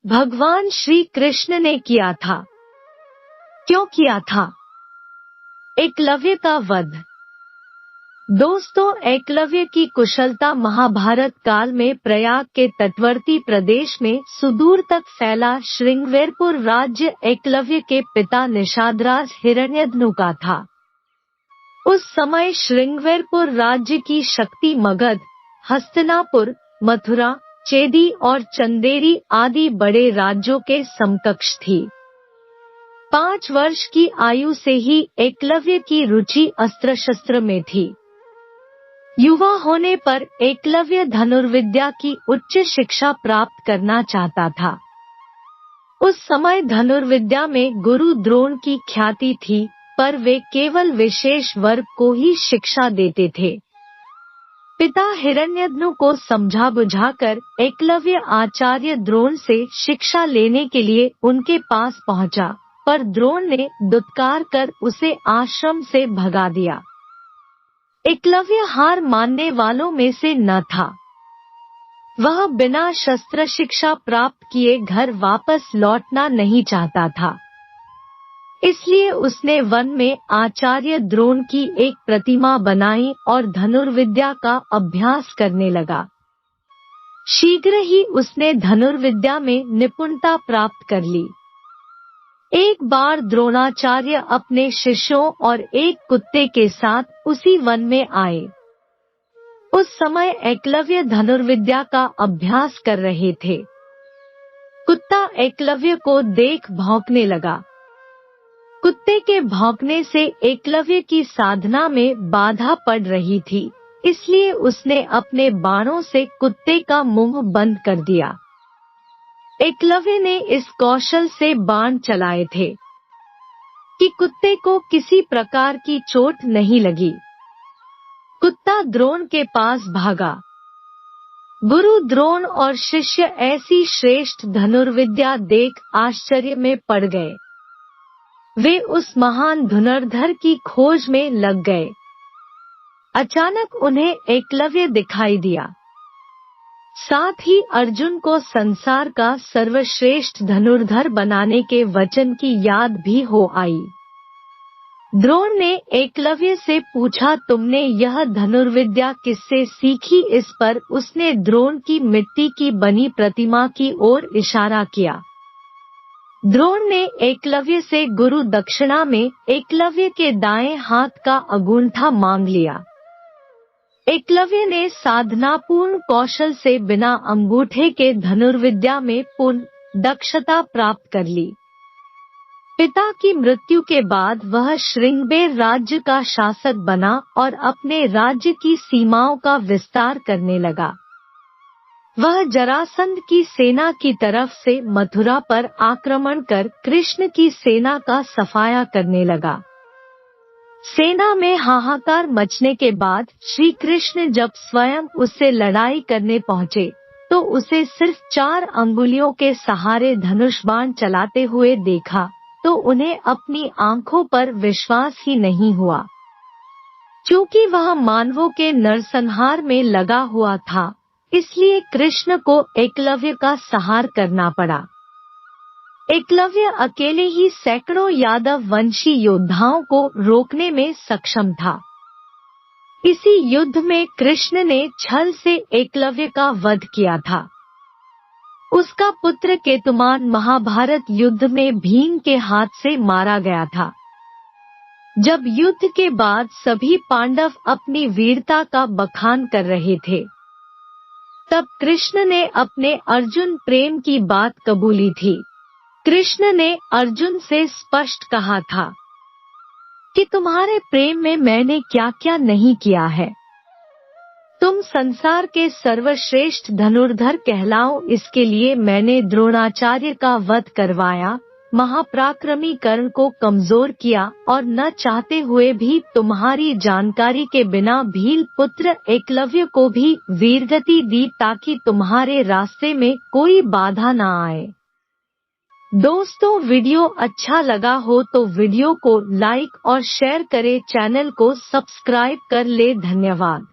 भगवान श्री कृष्ण ने किया था। क्यों किया था? एकलव्य का वध। दोस्तों, एकलव्य की कुशलता महाभारत काल में प्रयाग के तटवर्ती प्रदेश में सुदूर तक फैला श्रृंगवेरपुर राज्य एकलव्य के पिता निषादराज हिरण्यधनु का था। उस समय श्रृंगवेरपुर राज्य की शक्ति मगध, हस्तिनापुर, मथुरा, चेदी और चंदेरी आदि बड़े राज्यों के समकक्ष थी। 5 वर्ष की आयु से ही एकलव्य की रुचि अस्त्र शस्त्र में थी। युवा होने पर एकलव्य धनुर्विद्या की उच्च शिक्षा प्राप्त करना चाहता था। उस समय धनुर्विद्या में गुरु द्रोण की ख्याति थी, पर वे केवल विशेष वर्ग को ही शिक्षा देते थे। पिता हिरण्यधनु को समझा बुझाकर एकलव्य आचार्य द्रोण से शिक्षा लेने के लिए उनके पास पहुंचा, पर द्रोण ने दुत्कार कर उसे आश्रम से भगा दिया। एकलव्य हार मानने वालों में से न था। वह बिना शस्त्र शिक्षा प्राप्त किए घर वापस लौटना नहीं चाहता था। इसलिए उसने वन में आचार्य द्रोण की एक प्रतिमा बनाई और धनुर्विद्या का अभ्यास करने लगा। शीघ्र ही उसने धनुर्विद्या में निपुणता प्राप्त कर ली। एक बार द्रोणाचार्य अपने शिष्यों और एक कुत्ते के साथ उसी वन में आए। उस समय एकलव्य धनुर्विद्या का अभ्यास कर रहे थे। कुत्ता एकलव्य को देख भौंकने लगा। कुत्ते के भौंकने से एकलव्य की साधना में बाधा पड़ रही थी, इसलिए उसने अपने बाणों से कुत्ते का मुंह बंद कर दिया। एकलव्य ने इस कौशल से बाण चलाए थे कि कुत्ते को किसी प्रकार की चोट नहीं लगी। कुत्ता द्रोण के पास भागा। गुरु द्रोण और शिष्य ऐसी श्रेष्ठ धनुर्विद्या देख आश्चर्य में पड़ गए। वे उस महान धनुर्धर की खोज में लग गए। अचानक उन्हें एकलव्य दिखाई दिया। साथ ही अर्जुन को संसार का सर्वश्रेष्ठ धनुर्धर बनाने के वचन की याद भी हो आई। द्रोण ने एकलव्य से पूछा, तुमने यह धनुर्विद्या किससे सीखी? इस पर उसने द्रोण की मिट्टी की बनी प्रतिमा की ओर इशारा किया। द्रोण ने एकलव्य से गुरु दक्षिणा में एकलव्य के दाएं हाथ का अंगूठा मांग लिया। एकलव्य ने साधनापूर्ण कौशल से बिना अंगूठे के धनुर्विद्या में पूर्ण दक्षता प्राप्त कर ली। पिता की मृत्यु के बाद वह श्रृंगबेर राज्य का शासक बना और अपने राज्य की सीमाओं का विस्तार करने लगा। वह जरासंध की सेना की तरफ से मथुरा पर आक्रमण कर कृष्ण की सेना का सफाया करने लगा। सेना में हाहाकार मचने के बाद श्री कृष्ण जब स्वयं उससे लड़ाई करने पहुंचे, तो उसे सिर्फ 4 अंगुलियों के सहारे धनुष बाण चलाते हुए देखा, तो उन्हें अपनी आंखों पर विश्वास ही नहीं हुआ। क्योंकि वह मानवों के नरसंहार में लगा हुआ था, इसलिए कृष्ण को एकलव्य का सहार करना पड़ा। एकलव्य अकेले ही सैकड़ों यादव वंशी योद्धाओं को रोकने में सक्षम था। इसी युद्ध में कृष्ण ने छल से एकलव्य का वध किया था। उसका पुत्र केतुमान महाभारत युद्ध में भीम के हाथ से मारा गया था। जब युद्ध के बाद सभी पांडव अपनी वीरता का बखान कर रहे थे, तब कृष्ण ने अपने अर्जुन प्रेम की बात कबूली थी। कृष्ण ने अर्जुन से स्पष्ट कहा था कि तुम्हारे प्रेम में मैंने क्या क्या नहीं किया है। तुम संसार के सर्वश्रेष्ठ धनुर्धर कहलाओ, इसके लिए मैंने द्रोणाचार्य का वध करवाया, महापराक्रमी कर्ण को कमजोर किया और न चाहते हुए भी तुम्हारी जानकारी के बिना भील पुत्र एकलव्य को भी वीरगति दी, ताकि तुम्हारे रास्ते में कोई बाधा न आए। दोस्तों, वीडियो अच्छा लगा हो तो वीडियो को लाइक और शेयर करें, चैनल को सब्सक्राइब कर ले। धन्यवाद।